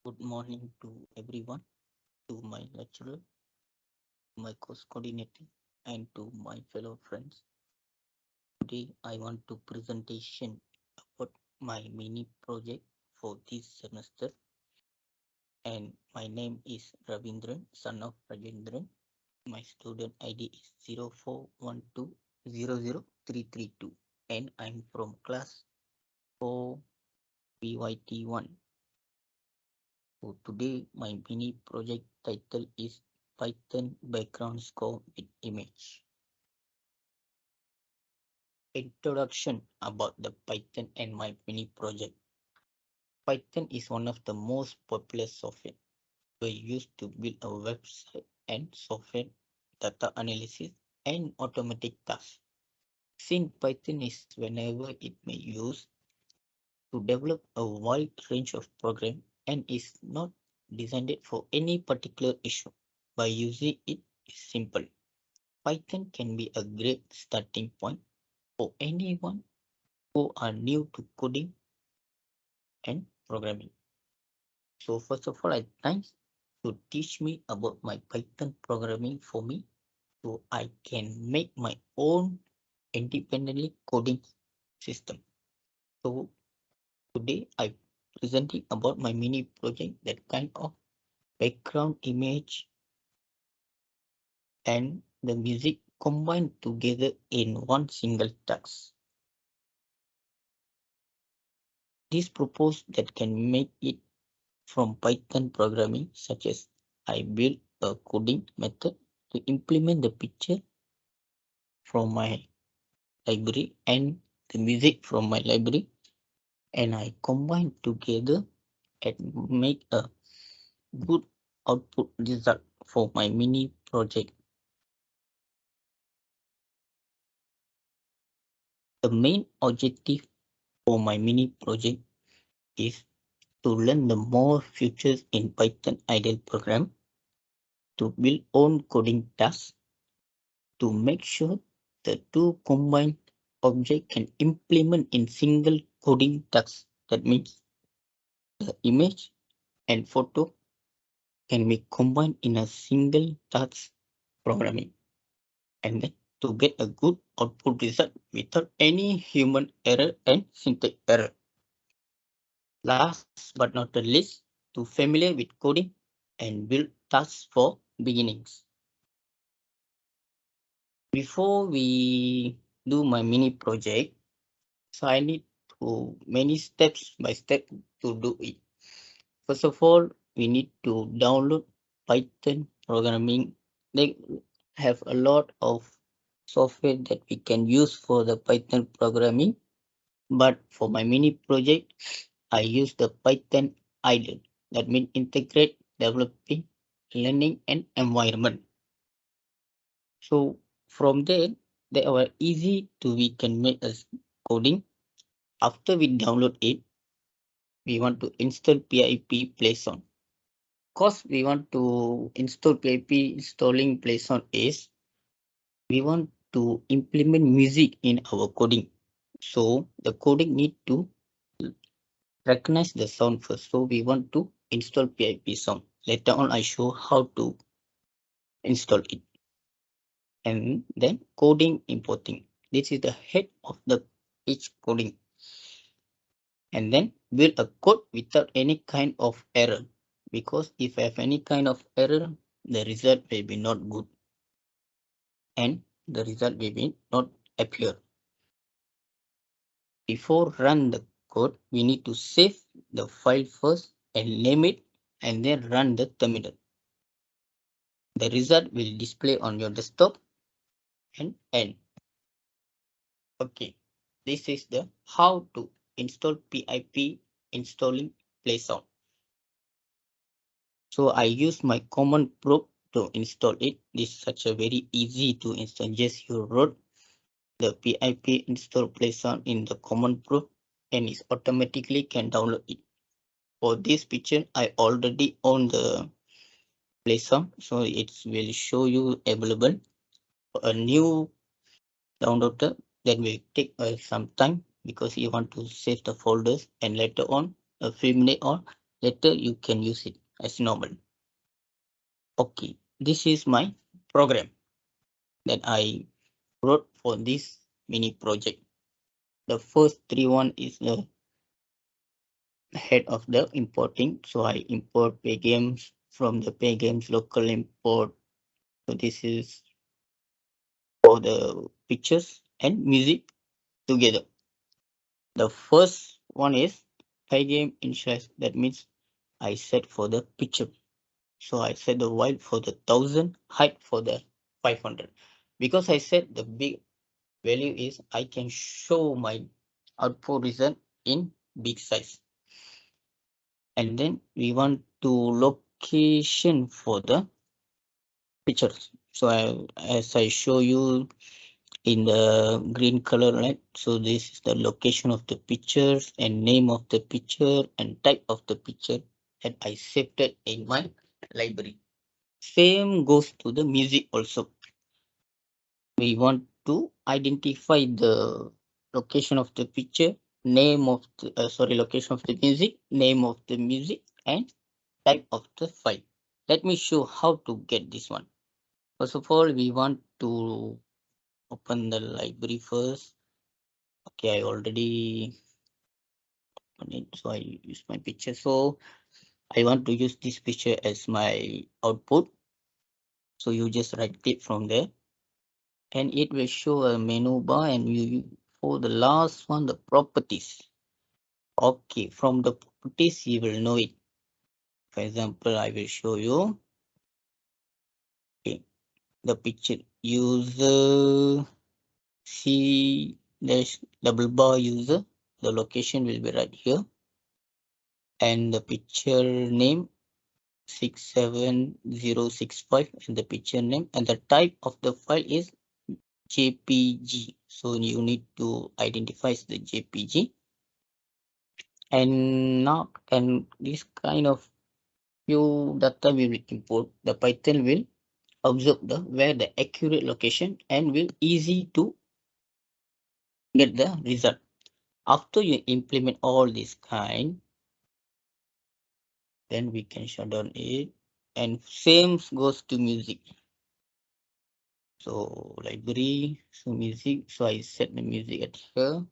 Good morning to everyone, to my lecturer, my course coordinator, and to my fellow friends. Today I want to presentation about my mini project for this semester. And my name is Ravindran, son of Rajendran. My student ID is 0412000332, and I'm from class 4 PYT1. So today my mini project title is Python background score with image. Introduction about the Python and my mini project. Python is one of the most popular software we use to build a website and software data analysis and automatic tasks. Since Python is whenever it may use to develop a wide range of program and is not designed for any particular issue. By using it is simple. Python can be a great starting point for anyone who are new to coding and programming. So first of all, I thanks to teach me about my Python programming for me so I can make my own independently coding system. So today I presenting about my mini project that kind of background image and the music combined together in one single task. This proposed that can make it from Python programming such as I built a coding method to implement the picture from my library and the music from my library and I combine together and make a good output result for my mini project. The main objective for my mini project is to learn the more features in Python IDLE program, to build own coding tasks, to make sure the two combined object can implement in single coding task. That means the image and photo can be combined in a single task programming and then to get a good output result without any human error and syntax error. Last but not the least, to familiar with coding and build tasks for beginnings. Before we do my mini project, so I need to many steps by step to do it. First of all, we need to download Python programming. They have a lot of software that we can use for the Python programming. But for my mini project, I use the Python IDLE. That means integrate developing learning and environment. So from there, they are easy to we can make a coding. After we download it, we want to install pip playson. Cause we want to install pip installing playson is we want to implement music in our coding. So the coding need to recognize the sound first. So we want to install pip sound. Later on, I show how to install it. And then coding importing. This is the head of the each coding. And then build a code without any kind of error. Because if I have any kind of error, the result will be not good. And the result will be not appear. Before run the code, we need to save the file first and name it and then run the terminal. The result will display on your desktop and end. Okay, this is the how to install pip installing playsound. So I use my common probe to install it. This is such a very easy to install. Just you wrote the pip install playsound in the common probe and it automatically can download it. For this picture, I already own the playsound, so it will show you available. A new downloader that will take some time because you want to save the folders and later on a few minutes on Later you can use it as normal. Okay, this is my program that I wrote for this mini project. The first three one is the head of the importing. So I import paygames from the paygames local import. So this is for the pictures and music together. The first one is paygame initialize. That means I set for the picture. So I set the white for the 1000, height for the 500. Because I set the big value is I can show my output result in big size. And then we want to location for the pictures. So as I show you in the green color, right? So this is the location of the pictures and name of the picture and type of the picture that I saved it in my library. Same goes to the music also. We want to identify the location of the picture, name of the location of the music, name of the music, and type of the file. Let me show how to get this one. First of all, we want to open the library first. Okay, I already opened it, so I use my picture. So I want to use this picture as my output. So you just right click from there and it will show a menu bar and you for the last one, the properties. Okay, from the properties you will know it. For example, I will show you. Okay, the picture user C dash double bar user. The location will be right here. And the picture name 67065 and the picture name and the type of the file is JPG. So you need to identify the JPG. And now and this kind of few data we will import. The Python will observe the where the accurate location and will easy to get the result. After you implement all this kind, then we can shut down it. And same goes to music. So library, so music. So I set the music at here.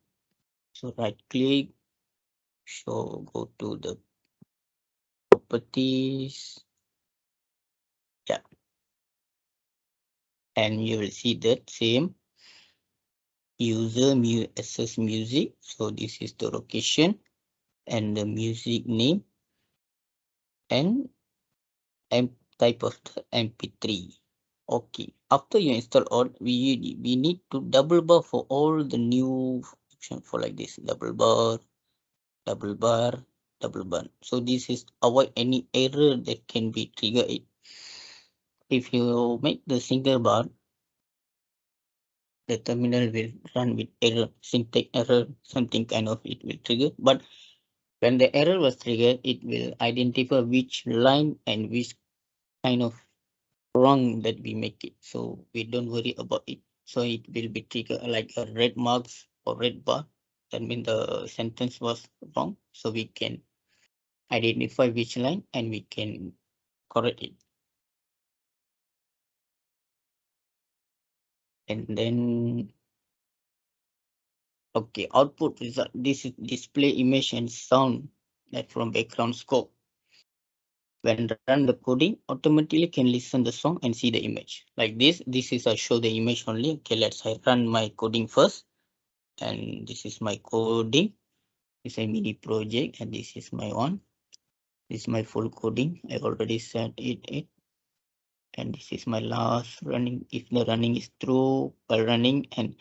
So right click. So go to the properties. Yeah. And you will see that same user access music. So this is the location and the music name and type of the MP3. Okay. After you install all, we need to double bar for all the new function for like this double bar, double bar, double bar. So this is avoid any error that can be triggered. If you make the single bar, the terminal will run with error, syntax error, something kind of it will trigger. But when the error was triggered, it will identify which line and which kind of wrong that we make it. So we don't worry about it. So it will be triggered like a red marks or red bar. That means the sentence was wrong. So we can identify which line and we can correct it. And then okay, output result. This is display image and sound that from background scope. When run the coding, automatically can listen the song and see the image. Like this is I show the image only. Okay, let's I run my coding first. And this is my coding. It's a mini project and this is my one. This is my full coding. I already set it. And this is my last running. If the running is true by running and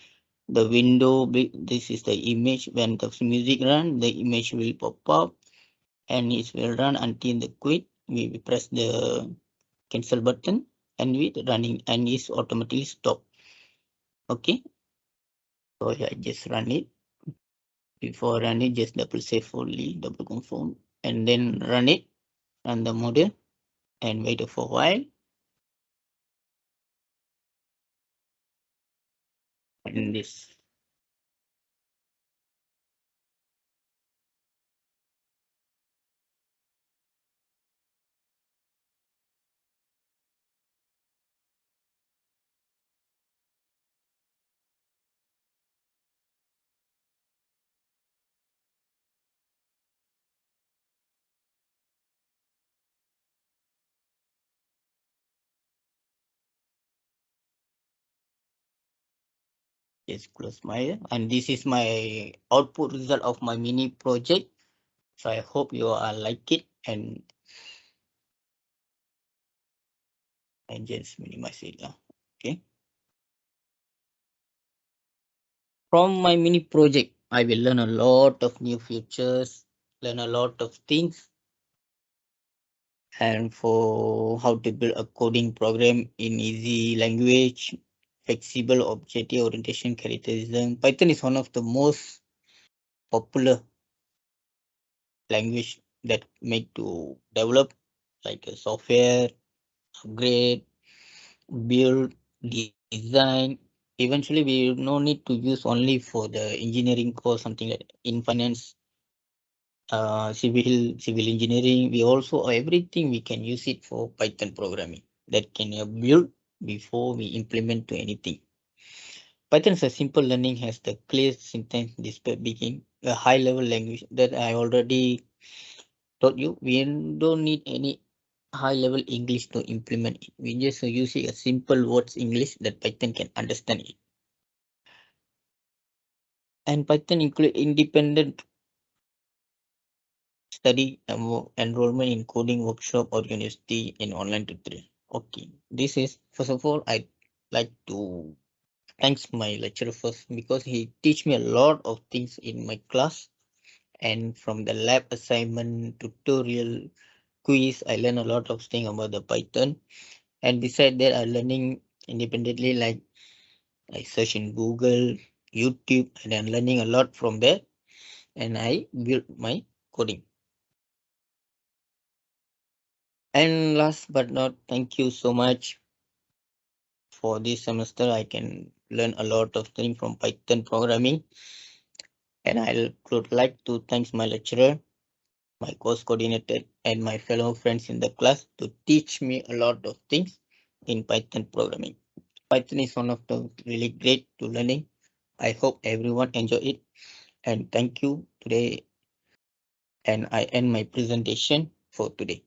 the window, this is the image. When the music run, the image will pop up and it will run until the quit. We press the cancel button and with running and it's automatically stop. Okay. So I just run it. Before running, just double save fully, double confirm, and then run it, run the model, and wait for a while. And this Just close my, and this is my output result of my mini project. So I hope you all like it, and I just minimize it. Okay. From my mini project, I will learn a lot of new features, learn a lot of things, and for how to build a coding program in easy language, flexible objective orientation characterism. Python is one of the most popular language that make to develop like a software, upgrade, build, design. Eventually, we no need to use only for the engineering course, something like in finance, civil engineering. We also everything we can use it for Python programming that can build before we implement to anything. Python is a simple learning has the clear syntax despite being a high level language that I already told you. We don't need any high level English to implement it. We just use it a simple words English that Python can understand it. And Python include independent study enrollment in coding workshop or university in online tutoring. Okay, this is first of all I like to thanks my lecturer first because he teach me a lot of things in my class, and from the lab assignment tutorial quiz I learn a lot of things about the Python. And beside that I learning independently, like I search in Google, YouTube, and I'm learning a lot from there, and I build my coding. And last but not, thank you so much for this semester. I can learn a lot of things from Python programming, and I would like to thank my lecturer, my course coordinator, and my fellow friends in the class to teach me a lot of things in Python programming. Python is one of the really great to learning. I hope everyone enjoy it, and thank you today. And I end my presentation for today.